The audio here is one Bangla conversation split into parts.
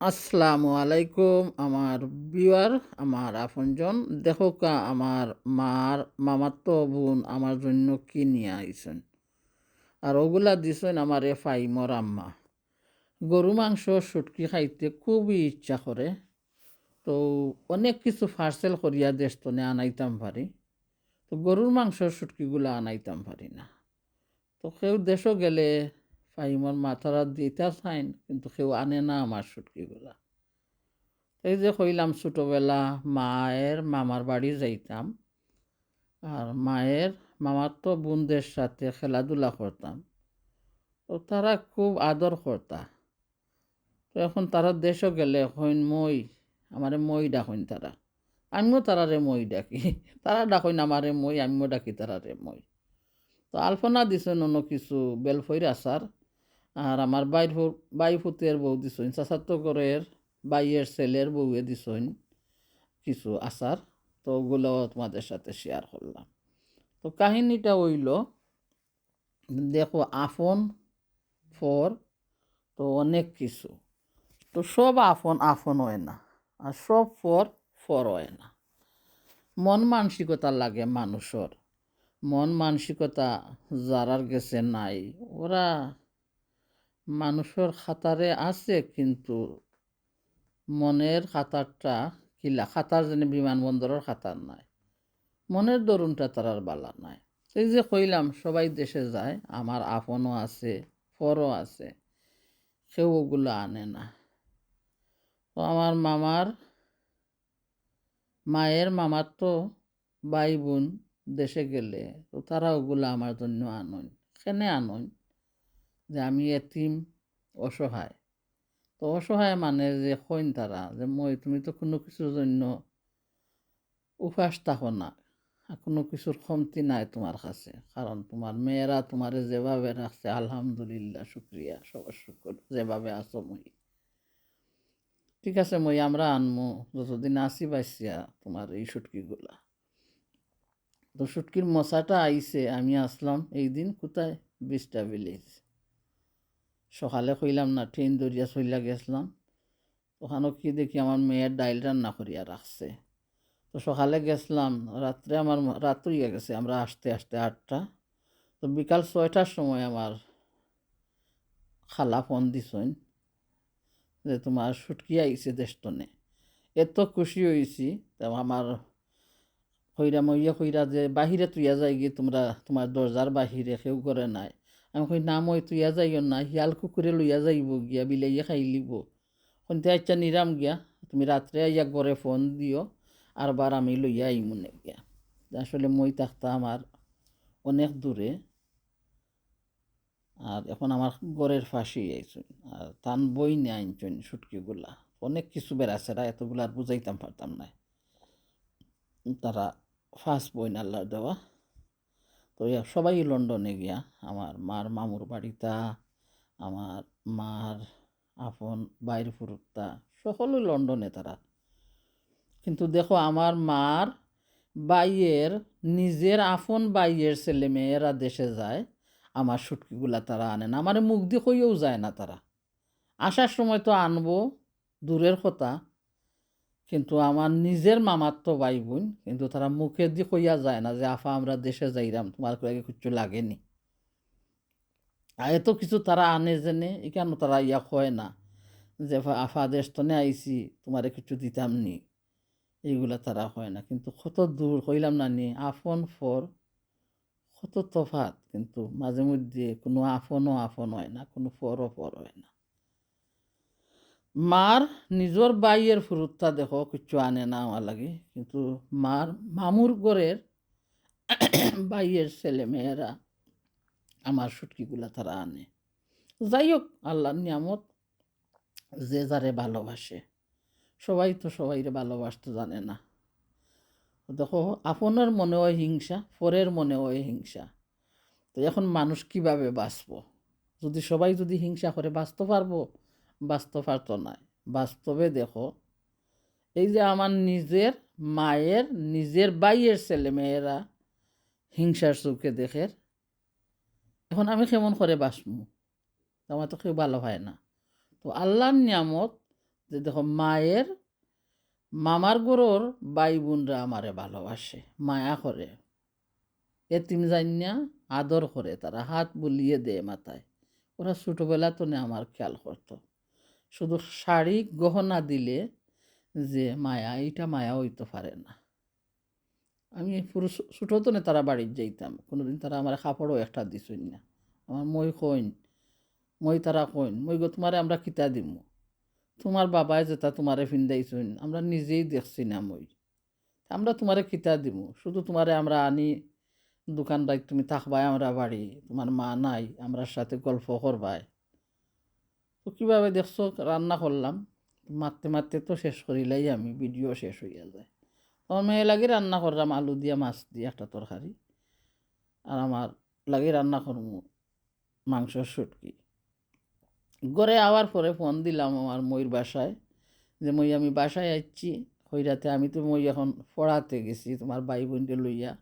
আসসালামু আলাইকুম আমার বিওয়ার আমার আপনজন দেখোকা আমার মার মামাতো বোন আমার জন্য কি নিয়ে আইছেন আর ওগুলা দিছেন আমার এ ফাইমর আম্মা গরু মাংস শুটকি খাইতে খুবই ইচ্ছা করে তো অনেক কিছু পার্সেল করিয়া দেশতনে আনাইতাম পারি তো গরুর মাংস শুটকিগুলা আনাইতাম পারি না তো কেউ দেশও গেলে ফাইমর মাথারা দিতে চাইন কিন্তু কেউ আনে না আমার শুটকিগুলা এই যে কইলাম ছোটোবেলা মায়ের মামার বাড়ি যাইতাম আর মায়ের মামাতো বোনদের সাথে খেলাধুলা করতাম তো তারা খুব আদর করতা তো এখন তারা দেশও গেলে হইন মই আমারে মই ডাকইন তারা আমিও তারারে মই ডাকি তারা ডাকইন আমারে মই আমিও ডাকি তারারে মই তো আলপনা দিছেন অন্য কিছু বেলফইর আচার আর আমার বাই ফুতের বউ দিছইন চাচাতো ঘরের বাইয়ের ছেলের বউয়ে দিছইন কিছু আচার তো ওগুলো তোমাদের সাথে শেয়ার করলাম তো কাহিনীটা হইল দেখো আপন ফর তো অনেক কিছু তো সব আপন আপন হয় না আর সব ফর ফর হয় না মন মানসিকতা লাগে মানুষের মন মানসিকতা যারার গেছে নাই ওরা মানুষের খাতারে আছে কিন্তু মনের খাতারটা কিলা খাতার যেন বিমানবন্দরের খাতার নাই মনের দরুনটা তারার বালা নাই এই যে কইলাম সবাই দেশে যায় আমার আপনও আছে পরও আছে কেউ ওগুলো আনে না তো আমার মায়ের মামার তো ভাই বোন দেশে গেলে তো তারা ওগুলো আমার জন্য আনন কেনে আনন যে আমি এতিম অসহায় তো অসহায় মানে যে কইন তারা যে মই তুমি তো কোনো কিছুর জন্য উপাস থাকো না কোনো কিছুর কমতি নাই তোমার কাছে কারণ তোমার মেয়েরা তোমারে যেভাবে রাখছে আলহামদুলিল্লাহ শুক্রিয়া সবার শুকর যেভাবে আছো মই ঠিক আছে মই আমরা আনমো যতদিন আসি পাইছিয়া তোমার এই শুটকিগুলা তো শুটকির মশাটা আইছে আমি আসলাম এই দিন কোথায় 20টা ভিলেজ সকালে কইলাম না ট্রেন দরিয়া চইলা গেছিলাম ওখানে কি দেখি আমার মেয়ের ডাইল রান্না করিয়া রাখছে তো সকালে গেছিলাম রাত্রে আমার রাত হইয়া গেছে আমরা আসতে আসতে 8টা তো বিকাল 6টার সময় আমার খালা ফোন দিছেন যে তোমার শুটকি আইছে দেশতনে এত খুশি হয়েছি তো আমার কইরা মইয়া কইরা যে বাহিরে তুইয়া যাই গিয়ে তোমরা তোমার দরজার বাহিরে কেউ করে নাই আমি কই না মই তুইয়া যাইও না শিয়াল কুকুরে লইয়া যাইব গিয়া বিলাইয়া খাই লিব কইতে আচ্ছা নিরাম গিয়া তুমি রাত্রে আইয়া ঘরে ফোন দিও আর বার আমি লইয়া আইমুনে গিয়া আসলে মই থাকতা আমার অনেক দূরে আর এখন আমার ঘরের ফাঁসি আইছুন আর তান বই নিয়ে আনছুন শুটকিগুলা অনেক কিছু বেড়াছেরা এতগুলো আর বুঝাইতাম পারতাম না তারা ফার্স্ট বই আল্লাহর দেওয়া তো সবাই লন্ডনে গিয়া আমার মার মামুর বাড়িতা আমার মার আপন বাইর ফুরুত্তা সকলই লন্ডনে তারা কিন্তু দেখো আমার মার বাইয়ের নিজের আপন বাইয়ের ছেলে মেয়েরা দেশে যায় আমার শুটকিগুলা তারা আনে না আমার মুখ দিয়ে কইও যায় না তারা আসার সময় তো আনবো দূরের কথা কিন্তু আমার নিজের মামার তো ভাই বোন কিন্তু তারা মুখে দিয়ে কইয়া যায় না যে আফা আমরা দেশে যাইরাম তোমার আগে কিছু লাগেনি আর এত কিছু তারা আনে জেনে এখানে তারা ইয়া কয় না যে আফা দেশ তো নে আইসি তোমারে কিছু দিতাম নি এইগুলা তারা হয় না কিন্তু কত দূর কইলাম না নি আপন ফর কত তফাত কিন্তু মাঝে মধ্যে কোনো আপনও আপন হয় না কোনো ফরও ফর হয় না মার নিজর বাইয়ের ফুরুত্তা দেখো কিছু আনে না আমার লাগে কিন্তু মার মামুর ঘরের বাইয়ের ছেলে মেয়েরা আমার শুটকিগুলা তারা আনে যাই হোক আল্লাহর নিয়ামত যে যারে ভালোবাসে সবাই তো সবাইরে ভালোবাসতে জানে না দেখো আপনের মনে হয় হিংসা পরের মনে হয় হিংসা তো এখন মানুষ কিভাবে বাঁচব যদি সবাই যদি হিংসা করে বাঁচতে পারবো বাঁচতে পারতো না বাস্তবে দেখো এই যে আমার নিজের মায়ের নিজের বাইয়ের ছেলে মেয়েরা হিংসার চোখে দেখে এখন আমি কেমন করে বাঁচবো আমার তো কেউ ভালো হয় না তো আল্লাহর নিয়ামত যে দেখো মায়ের মামার গরুর ভাই বোনরা আমারে ভালোবাসে, মায়া করে, এতিম জানিয়া আদর করে, তারা হাত বুলিয়ে দেয় মাথায়। ওরা ছোটোবেলা তো আমার খেয়াল করতো, শুধু শাড়ি গহনা দিলে যে মায়া, এইটা মায়া হইতে পারে না। আমি পুরো ছোটো তো তারা বাড়ির যাইতাম, কোনোদিন তারা আমার কাপড়ও একটা দিছই না। আমার মই কইন, মই তারা কইন, মই গো তোমারে আমরা কিতা দিমু, তোমার বাবাই যেটা তোমারে ফিন্দাইছইন আমরা নিজেই দেখছি না, মই আমরা তোমারে কিতা দিমু, শুধু তোমারে আমরা আনি দোকানদার, তুমি থাকবাই আমরা বাড়ি, তোমার মা নাই, আমরার সাথে গল্প করবাই। তো কীভাবে দেখছো রান্না করলাম, মারতে মারতে তো শেষ করিলাই, আমি ভিডিও শেষ হইয়া যায়। আমার মেয়ে লাগে রান্না করলাম আলু দিয়া মাছ দিয়ে একটা তরকারি, আর আমার লাগে রান্না করবো মাংসর শুটকি। ঘরে আওয়ার পরে ফোন দিলাম আমার ময়ূর বাসায়, যে আমি বাসায় আসছি হইরাতে, আমি তো এখন পড়াতে গেছি তোমার ভাই বোনকে লইয়া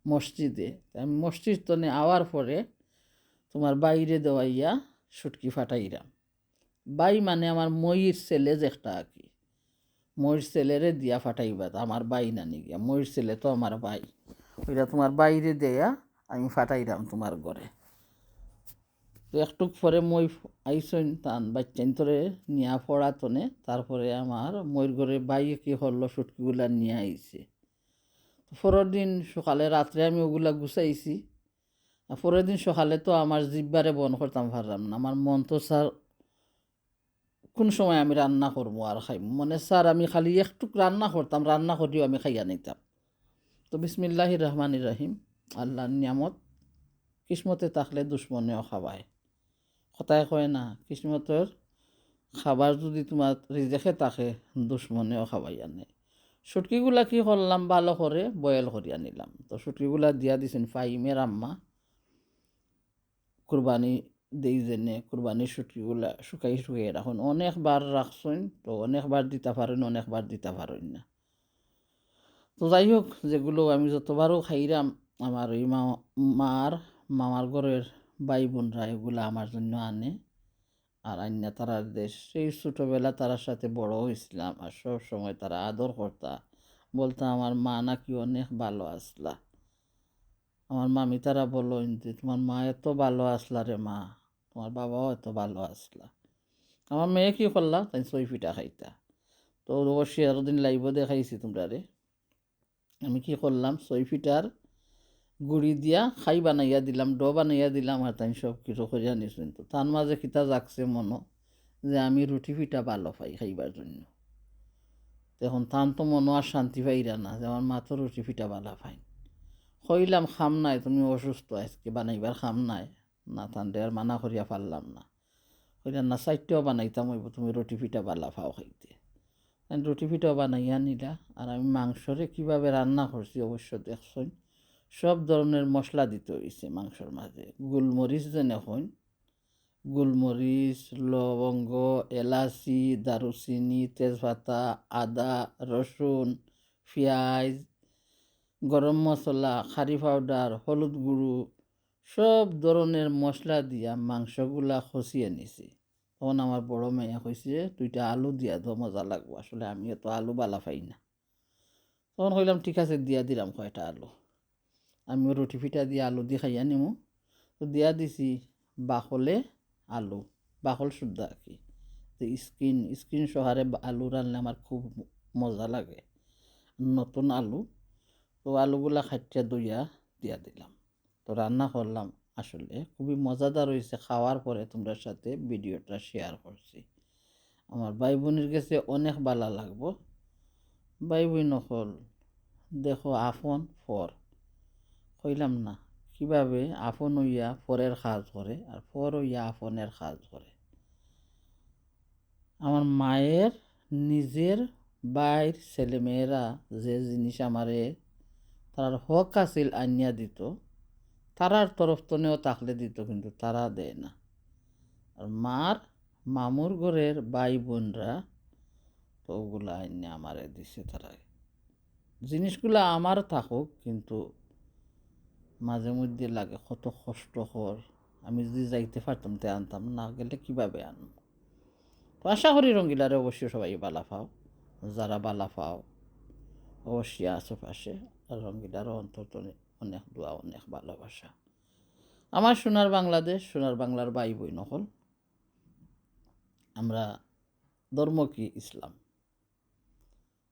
মসজিদে। আমি মসজিদ তো আওয়ার পরে তোমার বাইরে দেওয়াইয়া শুটকি ফাটাইরাম। বাই মানে আমার ময়ূর ছেলে যেটা আর কি, ময়ূর ছেলেরে দিয়া ফাটাইবা, আমার বাই নানি গিয়া, ময়ূর ছেলে তো আমার বাই, ওইটা তোমার বাইরে দেয়া আমি ফাটাইরাম তোমার ঘরে। তো একটুক পরে মই আইসইন টান বাচ্চান তোরে নিয়া পড়াতনে, তারপরে আমার ময়ূর ঘরে বাইয়ে কি হলো সুটকিগুলা নিয়ে আইছে। পরের দিন সকালে রাত্রে আমি ওগুলা গুছাইছি, আর পরের দিন সকালে তো আমার জিব্বারে বন করতাম পারলাম না, আমার মন তো স্যার কোন সময় আমি রান্না করবো আর খাইব, মানে স্যার আমি খালি একটুক রান্না করতাম, রান্না করিও আমি খাইয়া নিতাম। তো বিসমিল্লাহির রহমানির রহিম, আল্লাহর নিয়ামত, কিসমতে থাকলে দুশ্মনেও খাবায়। কথায় কয় না, কিসমতের খাবার যদি তোমার রিজেকে থাকে দুশ্মনেও খাবাই আনে। শুটকিগুলা কি করলাম, ভালো করে বয়েল করিয়া নিলাম। তো শুটকিগুলা দিয়া দিছেন ফাইমের আম্মা, কুরবানি দেই জেনে কুরবানির শুটকিগুলা শুকাই শুকাই রাখুন, অনেকবার রাখছেন তো অনেকবার দিতে পারেন, অনেকবার দিতে পারেন না। তো যাই হোক, যেগুলো আমি যতবারও খাইরাম আমার এই মার মামার ঘরের ভাই বোনরা এগুলা আমার জন্য আনে, আর আইনা তারা দেশ, সেই ছোটোবেলা তারার সাথে বড় হয়েছিলাম, আর সব সময় তারা আদর করতা, বলতা আমার মা নাকি অনেক ভালো আসলা। আমার মামি তারা বললো যে তোমার মা এত ভালো আসলা রে মা, তোমার বাবাও এত ভালো আসলা। আমার মেয়ে কী করলা, তাই সই পিঠা খাইতা। তো অবশ্যই আরো দিন লাইভ দেখাইছি তোমরা রে, আমি কি করলাম, সই পিঠার গুড়ি দিয়া খাই বানাইয়া দিলাম, ডো বানাইয়া দিলাম, আর তাই সব কিছু করিয়া নিছেন। তো তার মাঝে কিতা জাগছে মনো, যে আমি রুটি পিঠা ভালো পাই খাইবার জন্য। তখন তান তো মনো আর শান্তি পাইরা না, যে আমার মা তো রুটি পিঠা ভালো পাই। কইলাম খাম নাই, তুমি অসুস্থ আজকে বানাইবার খাম নাই, না তান্ডে আর মানা করিয়া পারলাম না। কইলাম না চারটেও বানাইতাম হইব, তুমি রুটি পিঠা ভালো পাও খাইতে। রুটি পিঠাও বানাইয়া নিলা, আর আমি মাংসরে কীভাবে রান্না করছি অবশ্য দেখছই। সব ধরনের মশলা দিতে হয়েছে মাংসর মাঝে, গোলমরিচ যেন হইন, গোলমরিচ, লবঙ্গ, এলাচি, দারুচিনি, তেজপাতা, আদা, রসুন, পেঁয়াজ, গরম মশলা, খারি পাউডার, হলুদ গুঁড়ো, সব ধরনের মশলা দিয়া মাংসগুলা খসিয়ে নিছি। তখন আমার বড় মেয়ে কইছে তুইটা আলু দিয়া তো মজা লাগবো, আসলে আমি তো আলু বালা পাই না। তখন কইলাম ঠিক আছে দিয়া দিলাম কয়টা আলু, আমিও রুটি পিঠা দিয়ে আলু দিয়ে খাইয়া নিমু। তো দিয়া দিছি বাকলে আলু, বাকল শুদ্ধ আর কি, তো স্কিন সহারে আলু রানলে আমার খুব মজা লাগে, নতুন আলু। তো আলুগুলা খাইটা দইয়া দিয়া দিলাম, তো রান্না করলাম। আসলে খুবই মজাদার হয়েছে, খাওয়ার পরে তোমরা সাথে ভিডিওটা শেয়ার করছি, আমার ভাই বোনের কাছে অনেক ভালো লাগবো। ভাই বোন হল দেখো আপন পর, কইলাম না কিভাবে আপন হইয়া পরের কাজ করে, আর পর হইয়া আপনের কাজ করে। আমার মায়ের নিজের বাইর ছেলেমেয়েরা যে জিনিস আমারে তার হক আছিল আনিয়া দিত, তারার তরফ তনেও তাকলে দিত, কিন্তু তারা দেয় না। আর মার মামুর ঘরের ভাই বোনরা তো ওগুলা আনিয়া আমারে দিছে, তারা জিনিসগুলা আমার থাকুক, কিন্তু মাঝে মধ্যে লাগে কত কষ্টকর, আমি যদি যাইতে পারতাম তে আনতাম, না গেলে কীভাবে আনব। তো আশা করি রঙ্গিলারে অবশ্যই সবাই বালা পাও, যারা বালা পাও অবশ্যই আশেপাশে আর রঙ্গিলারও অন্তত অনেক দোয়া, অনেক ভালোবাসা। আমার সোনার বাংলাদেশ, সোনার বাংলার ভাই বই নকল, আমরা ধর্ম কি ইসলাম,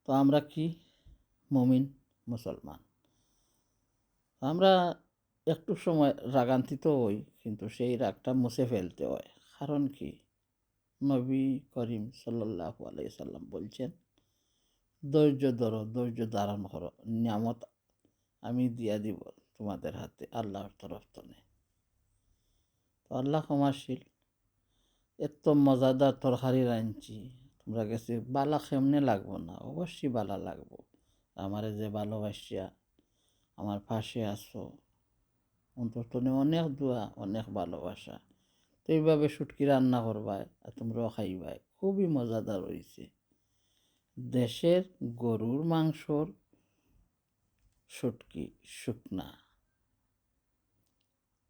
তো আমরা কি মুমিন মুসলমান। আমরা একটু সময় রাগান্বিত হই, কিন্তু সেই রাগটা মুছে ফেলতে হয়। কারণ কি, নবী করিম সাল্লাল্লাহু আলাইহি সাল্লাম বলছেন, ধৈর্য ধরো, ধৈর্য ধারণ করো, নিয়ামত আমি দিয়া দিব তোমাদের হাতে আল্লাহর তরফ থেকে। তো আল্লাহ ক্ষমাশীল। এত মজাদার তরকারি রাঁধছি, তোমরা গেছে বালা কেমনে লাগবো না, অবশ্যই বালা লাগবো। আমারে যে ভালোবাসিয়া আমার পাশে আসো, অন্তত অনেক দোয়া, অনেক ভালোবাসা। তো এইভাবে শুটকি রান্না করবাই আর তোমরাও খাইবাই, খুবই মজাদার হয়েছে। দেশের গরুর মাংসর শুটকি শুকনা।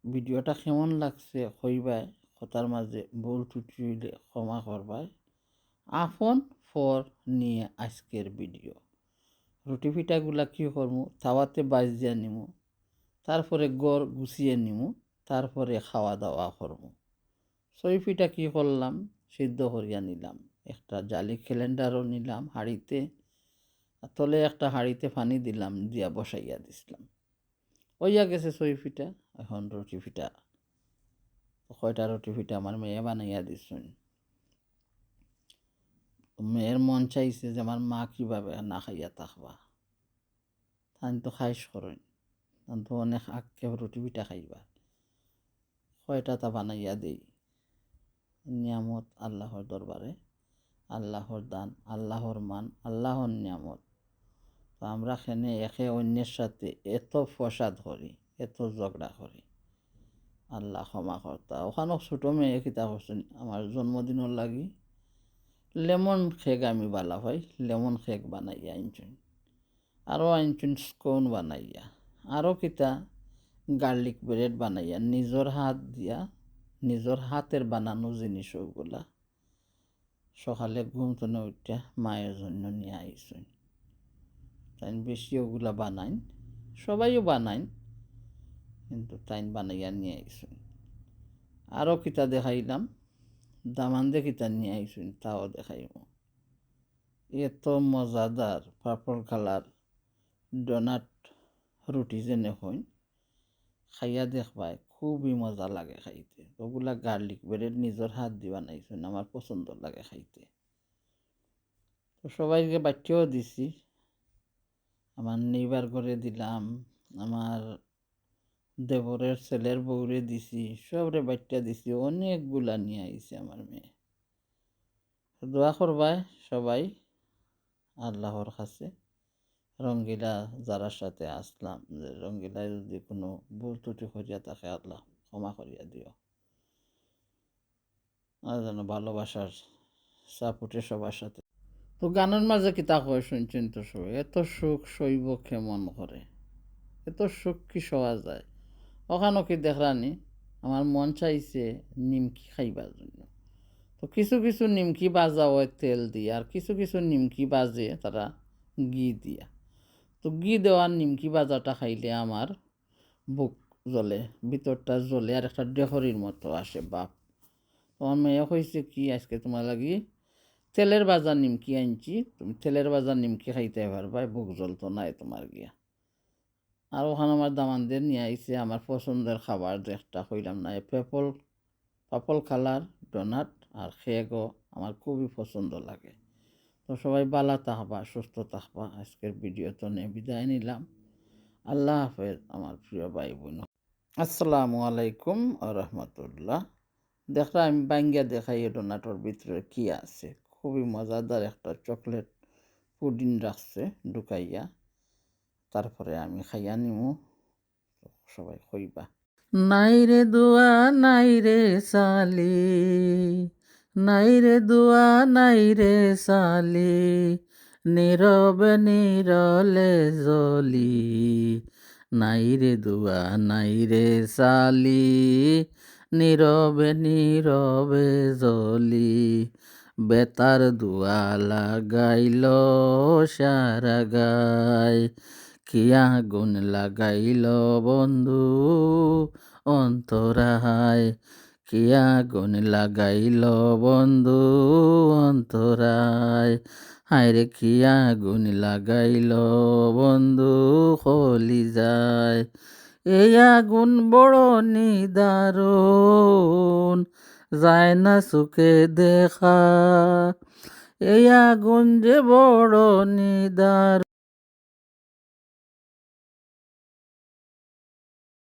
ভিডিওটা কেমন লাগছে কইবাই, কথার মাঝে ভুল ত্রুটি হইলে ক্ষমা করবাই। আপন ফর নিয়ে আজকের ভিডিও। রুটি পিঠাগুলা কী করবো, তাওয়াতে বাজিয়ে নিমু, তারপরে গড় গুছিয়ে নিমু, তারপরে খাওয়া দাওয়া করবো। ছয় পিঠা কী করলাম, সিদ্ধ করিয়া নিলাম, একটা জালি ক্যালেন্ডারও নিলাম হাঁড়িতে, তলে একটা হাঁড়িতে পানি দিলাম, দিয়া বসাইয়া দিছিলাম। হইয়া গেছে ছয় পিঠা। এখন রুটি পিঠা, কয়টা রুটি পিঠা আমার মেয়ে বানাইয়া দিছেন। মেয়ের মন চাইছে যে আমার মা কীভাবে না খাইয়া থাকবা, তাই তো খাইস করেন, তাই তো অনেক আগে রুটি পিঠা খাইবা। কয়টা তা বানাইয়া দেই। নিয়ামত আল্লাহর দরবারে, আল্লাহর দান, আল্লাহর মান, আল্লাহর নিয়ামত। তো আমরা এখানে একে অন্যের সাথে এত ফসাদ করি, এত ঝগড়া করি, আল্লাহ ক্ষমা কর্তা। ওখানেও ছোটো মেয়ে কিতা করছেন, আমার জন্মদিনের লাগি লেমন কেক আমি বালা পাই, লেমন কেক বানাইয়া আনছেন, আরও আনছেন স্কোন বানাইয়া, আরও কিতা গার্লিক ব্রেড বানাইয়া, নিজের হাত দিয়া, নিজের হাতের বানানো জিনিস ওগুলা সকালে ঘুম থেকে উঠে মায়ের জন্য নিয়ে আইসেন। তাই বেশি ওগুলা বানাইন, সবাইও বানাইন, কিন্তু তাই বানাইয়া নিয়ে আইসেন। আরও কিতা দেখাইলাম, দামান্দে কিতা নিয়ে আইসেন তাও দেখাইব। এত মজাদার পার্পল কালার ডোনাট রুটি যেনে হইন, খাইয়া দেখবাই খুবই মজা লাগে খাইতে। ওগুলা গার্লিক ব্রেড নিজের হাত দিয়ে বানাইছেন, আমার পছন্দ লাগে খাইতে। তো সবাইকে বাচ্চাও দিছি, আমার নেইবার করে দিলাম, আমার দেবরের ছেলের বউরে দিছি, সবরে বাচ্চা দিছি, অনেকগুলা নিয়ে আইছে আমার মেয়ে। দোয়া করবাই সবাই আল্লাহর কাছে। রঙ্গিলা যারা সাথে আসলাম, যে রঙ্গিলায় যদি কোনো ভুল ত্রুটি করিয়া থাকে আল্লাহ ক্ষমা করিয়া দিও, আর যেন ভালোবাসার সাপোর্টে সবার সাথে। তো গানের মাঝে কিতা কয় শুনছেন তো সবাই, এত সুখ সইব কেমন করে, এত সুখ কি সওয়া যায়। ওখানো কি দেখলানি, আমার মন চাইছে নিমকি খাইবার জন্য। তো কিছু কিছু নিমকি বাজা হয় তেল দিয়ে, আর কিছু কিছু নিমকি বাজে তারা ঘি দিয়া। তো ঘি দেওয়ার নিমকি বাজাটা খাইলে আমার বুক জ্বলে, ভিতরটা জ্বলে, আর একটা ডেহরির মতো আসে বাপ। তোমার মেয়ে হয়েছে কি, আজকে তোমার লাগি তেলের বাজার নিমকি আনছি, তুমি তেলের বাজার নিমকি খাইতে পারবা, বুক জ্বলতো নাই তোমার গিয়া। আর ওখানে আমার দামানদের নিয়ে আইছে আমার পছন্দের খাবার, যে একটা কইলাম না, পাপল কালার ডোনাট আর কেকও আমার খুবই পছন্দ লাগে। তো সবাই ভালো থাকবা, সুস্থ থাকবা। আজকের ভিডিও তো নিয়ে বিদায় নিলাম। আল্লাহ হাফেজ আমার প্রিয় ভাই বোন। আসসালামু আলাইকুম রহমতুল্লাহ। দেখলা আমি বাঙ্গিয়া দেখাই ডোনাটোর ভিতরে কি আছে। খুবই মজাদার একটা চকলেট পুডিং রাখছে ঢুকাইয়া, তারপরে আমি খাইয়া নিমু। সবাই কইবা, নাই রে দোয়া নাই রে সালি, নাই রে দোয়া নাই রে সালি, নীরবে নীরলে জলি, নাই রে দোয়া নাই রে সালি, নীরবে নীরবে জলি, বেতার দুয়া লাগাইল সারা গায়, কি আগুন লাগাইল বন্ধু অন্তরায়, কি আগুন লাগাইল বন্ধু অন্তরায়, হায়রে কি আগুন লাগাইল বন্ধু কলিজায়। এই আগুন বড় নিদারুণ, যায় না চোখে দেখা, এই আগুন যে বড় নিদারুণ